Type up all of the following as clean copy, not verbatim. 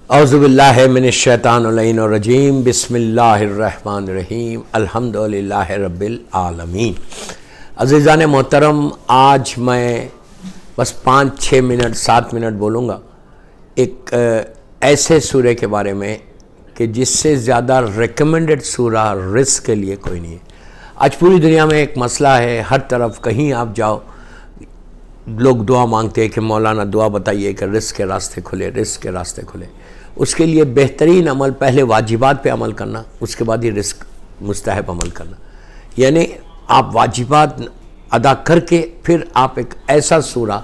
औज़ुबिल्लाहि मिनश्शैतानिर्रजीम बिस्मिल्लाहिर्रहमानिर्रहीम अल्हम्दुलिल्लाहि रब्बिल आलमीन। अज़ीज़ान मोहतरम, आज मैं बस 5-6 मिनट 7 मिनट बोलूँगा एक ऐसे सूरे के बारे में कि जिससे ज़्यादा रिकमेंडेड सूरा रिस्क के लिए कोई नहीं है। आज पूरी दुनिया में एक मसला है, हर तरफ कहीं आप जाओ लोग दुआ मांगते हैं कि मौलाना दुआ बताइए कि रिस्क के रास्ते खुले, रिस्क के रास्ते खुले। उसके लिए बेहतरीन अमल पहले वाजिबात पे अमल करना, उसके बाद ही रिस्क मुस्तहब अमल करना। यानी आप वाजिबात अदा करके फिर आप एक ऐसा सूरा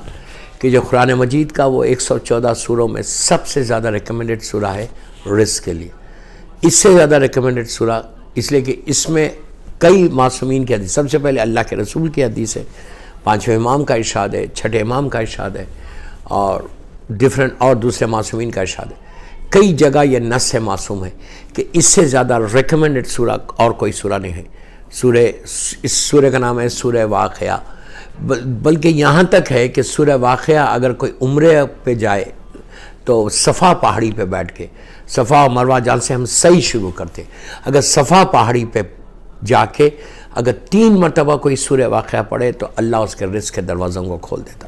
कि जो कुरान मजीद का वो 114 सूरों में सबसे ज़्यादा रिकमेंडेड सूरा है रिस्क के लिए। इससे ज़्यादा रिकमेंडेड सूरा इसलिए कि इसमें कई मासूमीन की हदीस, सबसे पहले अल्लाह के रसूल की हदीस है, 5वें इमाम का इरशाद है, 6ठे इमाम का इरशाद है और डिफरेंट और दूसरे मासूमीन का इरशाद है। कई जगह ये नस है, मासूम है कि इससे ज़्यादा रिकमेंडेड सूरा और कोई सूरा नहीं है। इस सूरे का नाम है सूरे वाक़या। बल्कि यहाँ तक है कि सूरे वाक़या अगर कोई उम्रे पे जाए तो सफ़ा पहाड़ी पे बैठ के, सफ़ा और मरवा जाल से हम सही शुरू करते, अगर सफ़ा पहाड़ी पे जाके अगर 3 मरतबा कोई सूरे वाक़या पढ़े तो अल्लाह उसके रिज़्क़ के दरवाज़ों को खोल देता।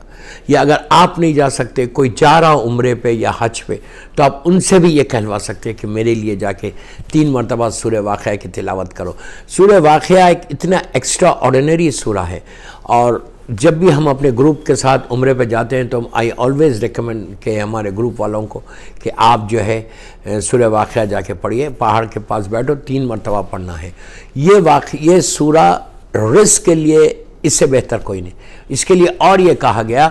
या अगर आप नहीं जा सकते, कोई जा रहा उम्रे पे या हज पे, तो आप उनसे भी ये कहलवा सकते हैं कि मेरे लिए जाके 3 मरतबा सूरे वाक़या की तिलावत करो। सूरे वाक़या एक इतना एक्स्ट्रा ऑर्डिनरी सूरा है और जब भी हम अपने ग्रुप के साथ उम्रे पे जाते हैं तो आई ऑलवेज़ रिकमेंड के हमारे ग्रुप वालों को कि आप जो है सूरे वाक़या जाके पढ़िए, पहाड़ के पास बैठो, 3 मरतबा पढ़ना है। ये सूरा रिस्क के लिए इससे बेहतर कोई नहीं। इसके लिए और ये कहा गया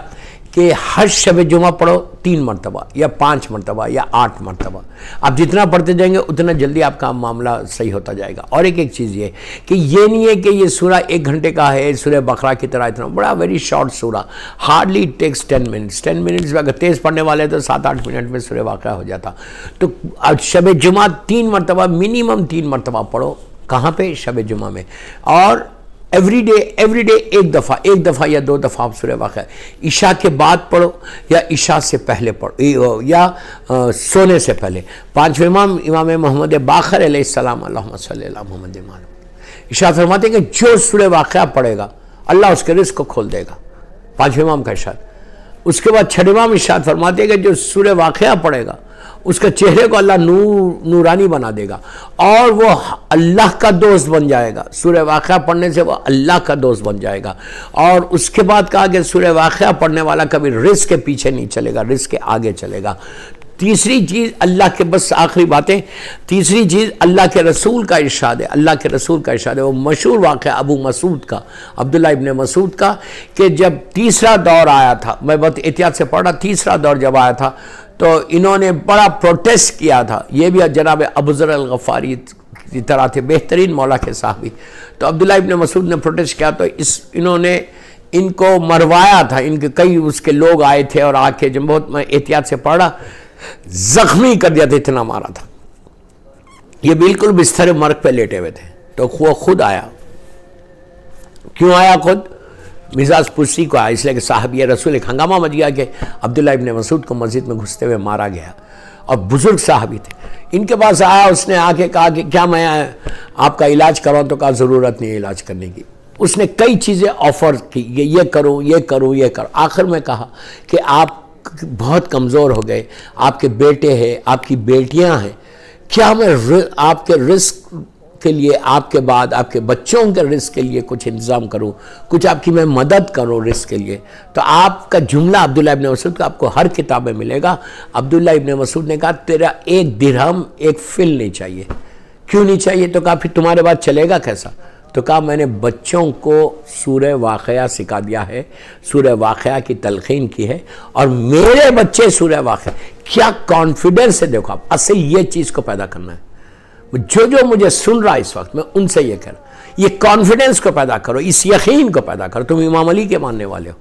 कि हर शब जुमा पढ़ो 3 मरतबा या 5 मरतबा या 8 मरतबा। आप जितना पढ़ते जाएंगे उतना जल्दी आपका मामला सही होता जाएगा। और एक चीज़ ये कि ये नहीं है कि ये सूरा 1 घंटे का है, सूरह बकरा की तरह इतना बड़ा वेरी शॉर्ट सूरा, हार्डली टेक्स 10 मिनट्स। 10 मिनट्स में अगर तेज़ पढ़ने वाले तो 7-8 मिनट में सूरह वाक़या हो जाता। तो शब जुमा 3 मरतबा, मिनिमम 3 मरतबा पढ़ो। कहाँ पे? शब जुमा में। और एवरी डे एक दफ़ा या 2 दफ़ा आप सूरह वाक़या ईशा के बाद पढ़ो या ईशा से पहले पढ़ो या सोने से पहले। 5वें इमाम मोहम्मद बाक़र अलैहिस्सलाम अल्लाहुम्मा सल्ली अला मुहम्मद ईशा फरमाते हैं कि जो सूरह वाक़या पढ़ेगा अल्लाह उसके रिज़्क़ को खोल देगा। 5वें इमाम का इरशाद। उसके बाद 6ठे इमाम इरशाद फरमाते हैं कि जो सूरह वाक़या पढ़ेगा उसका चेहरे को अल्लाह नूरानी बना देगा और वो अल्लाह का दोस्त बन जाएगा। सूरह वाक़या पढ़ने से वो अल्लाह का दोस्त बन जाएगा। और उसके बाद कहा कि सूरह वाक़या पढ़ने वाला कभी रिस्क के पीछे नहीं चलेगा, रिस्क के आगे चलेगा। तीसरी चीज़ अल्लाह के, बस आखिरी बातें, तीसरी चीज़ अल्लाह के रसूल का इरशाद है। अल्लाह के रसूल का इरशाद है, वो मशहूर वाक़या अबू मसूद का, अब्दुल्लाह इब्न मसूद का, कि जब तीसरा दौर आया था, मैं बहुत एहतियात से पढ़ रहा, तीसरा दौर जब आया था तो इन्होंने बड़ा प्रोटेस्ट किया था। ये भी जनाब अबू ज़र अल-ग़फ़ारी की तरह थे, बेहतरीन मौला के साहबी। तो अब्दुल्लाह इब्न मसूद ने प्रोटेस्ट किया तो इन्होंने इनको मरवाया था। इनके कई उसके लोग आए थे और आके जब बहुत मैं एहतियात से पढ़ा, जख्मी कर दिया था, इतना मारा था। ये बिल्कुल बिस्तर मर्ग पे लेटे हुए थे। तो वो खुद आया। क्यों आया खुद? मिजाज पुसी को आया, इसलिए कि साहबी रसूल एक हंगामा मच गया कि अब्दुल्लाह इब्न मसूद को मस्जिद में घुसते हुए मारा गया और बुजुर्ग साहबी थे। इनके पास आया, उसने आके कहा कि क्या मैं आपका इलाज कराऊं? तो कहा ज़रूरत नहीं है इलाज करने की। उसने कई चीज़ें ऑफ़र की, ये करूं, ये करूं, ये करूं। आखिर में कहा कि आप बहुत कमज़ोर हो गए, आपके बेटे हैं, आपकी बेटियां हैं, क्या मैं आपके रिस्क के लिए, आपके बाद आपके बच्चों के रिस्क के लिए कुछ इंतज़ाम करूं, कुछ आपकी मैं मदद करूं रिस्क के लिए? तो आपका जुमला अब्दुल्लाह इब्न मसूद का आपको हर किताब में मिलेगा। अब्दुल्लाह इब्न मसूद ने कहा तेरा 1 दिरहम 1 फिल नहीं चाहिए। क्यों नहीं चाहिए? तो कहा फिर तुम्हारे बाद चलेगा कैसा? तो कहा मैंने बच्चों को सूरह वाक़या सिखा दिया है, सूरह वाक़या की तलक़ीन की है और मेरे बच्चे सूरह वाक़या। क्या कॉन्फिडेंस है! देखो आप, असल ये चीज़ को पैदा करना है। जो मुझे सुन रहा है इस वक्त, मैं उनसे ये कह रहा हूँ, ये कॉन्फिडेंस को पैदा करो, इस यकीन को पैदा करो। तुम इमाम अली के मानने वाले हो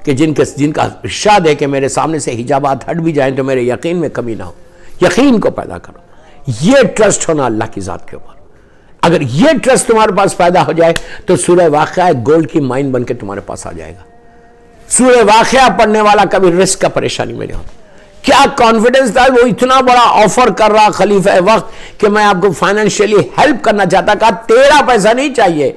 कि जिनका इरशाद है कि मेरे सामने से हिजाबात हट भी जाएं तो मेरे यकीन में कमी ना हो। यकीन को पैदा करो। ये ट्रस्ट होना अल्लाह की ज़ात के ऊपर। अगर ये ट्रस्ट तुम्हारे पास पैदा हो जाए तो सूरह वाक़या गोल्ड की माइन बनकर तुम्हारे पास आ जाएगा। सूरह वाक़या पढ़ने वाला कभी रिस्क का परेशानी में नहीं होता। क्या कॉन्फिडेंस था, वो इतना बड़ा ऑफर कर रहा खलीफा वक्त कि मैं आपको फाइनेंशियली हेल्प करना चाहता। कहा तेरा पैसा नहीं चाहिए,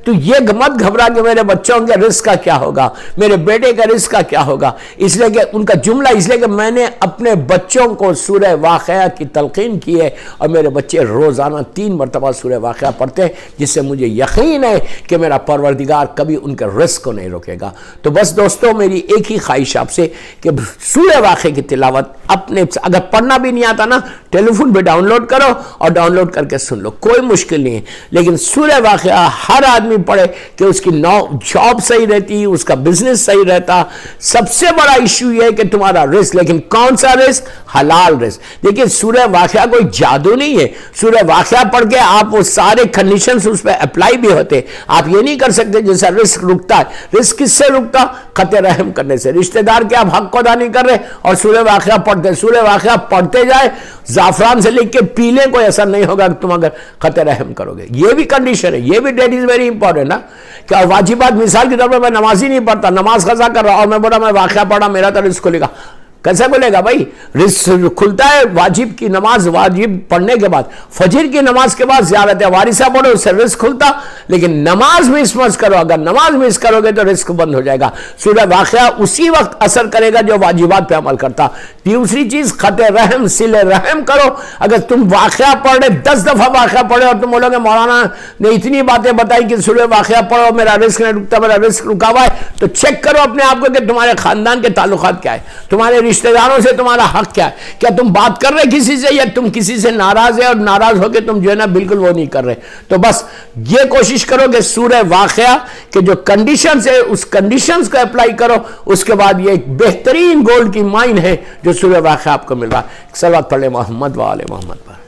तो ये मत घबरा कि मेरे बच्चों के रिस्क का क्या होगा, मेरे बेटे का रिस्क का क्या होगा। इसलिए कि उनका जुमला, इसलिए कि मैंने अपने बच्चों को सूरह वाक़या की तलकीन की है और मेरे बच्चे रोज़ाना 3 मरतबा सूरह वाक़या पढ़ते हैं, जिससे मुझे यकीन है कि मेरा परवरदिगार कभी उनके रिस्क को नहीं रोकेगा। तो बस दोस्तों, मेरी एक ही ख्वाहिश आपसे कि सूरह वाक़या की तिलावत अपने, अगर पढ़ना भी नहीं आता ना, टेलीफोन पे डाउनलोड करो और डाउनलोड करके सुन लो, कोई मुश्किल नहीं है। लेकिन सूरह वाक़या हर आदमी पढ़े कि उसकी जॉब सही रहती, उसका बिजनेस सही रहता। सबसे बड़ा इश्यू यह है कि तुम्हारा रिस्क, लेकिन कौन सा रिस्क? हलाल रिस्क। देखिए, सूरह वाक़या कोई जादू नहीं है। सूरह वाक़या पढ़ के आप वो सारे कंडीशंस उस पर अप्लाई भी होते। आप ये नहीं कर सकते जैसा रिस्क रुकता है। रिस्क किससे रुकता? खत रहम करने से। रिश्तेदार के आप हक को अदा नहीं कर रहे और सूरह वाक़या पढ़ते, सूरह वाक़या पढ़ते जाए, जाफरान से लेके पीले, कोई ऐसा नहीं होगा कि तुम अगर खत रहम करोगे। ये भी कंडीशन है, ये भी डेट इज वेरी इंपॉर्टेंट ना। क्या वाजिबात, मिसाल के तौर पर मैं नमाज ही नहीं पढ़ता, नमाज कज़ा कर रहा और मैं बोला मैं वाक़या पढ़ा, मेरा तो रिस्क खुलेगा। कैसे बोलेगा भाई? रिस्क खुलता है वाजिब की नमाज, वाजिब पढ़ने के बाद, फजर की नमाज के बाद ज़ियारत वारिसा पढ़ो, उससे रिस्क खुलता। लेकिन नमाज मिस मत करो, अगर नमाज मिस करोगे तो रिस्क बंद हो जाएगा। सूरह वाक़या उसी वक्त असर करेगा जो वाजिबात पे अमल करता। दूसरी चीज, खते रहम, सिले रहम करो। अगर तुम वाक़या पढ़ रहे, 10 दफा वाक़या पढ़े और तुम बोलोगे मौलाना ने इतनी बातें बताई कि सूरह वाक़या पढ़ो, मेरा रिस्क नहीं रुकता, मेरा रिस्क रुका हुआ है, तो चेक करो अपने आप को कि तुम्हारे खानदान के ताल्लुकात क्या है, तुम्हारे रिश्तेदारों से तुम्हारा हक क्या है। क्या तुम बात कर रहे किसी से, या तुम किसी से नाराज है और नाराज होकर तुम जो है ना बिल्कुल वो नहीं कर रहे। तो बस ये कोशिश करो कि सूरह वाक़या के जो कंडीशंस है उस कंडीशंस को अप्लाई करो। उसके बाद ये एक बेहतरीन गोल्ड की माइन है जो सूरह वाक़या आपको मिल रहा है। सल्लल्लाहु अलैहि मोहम्मद व आले मोहम्मद पर।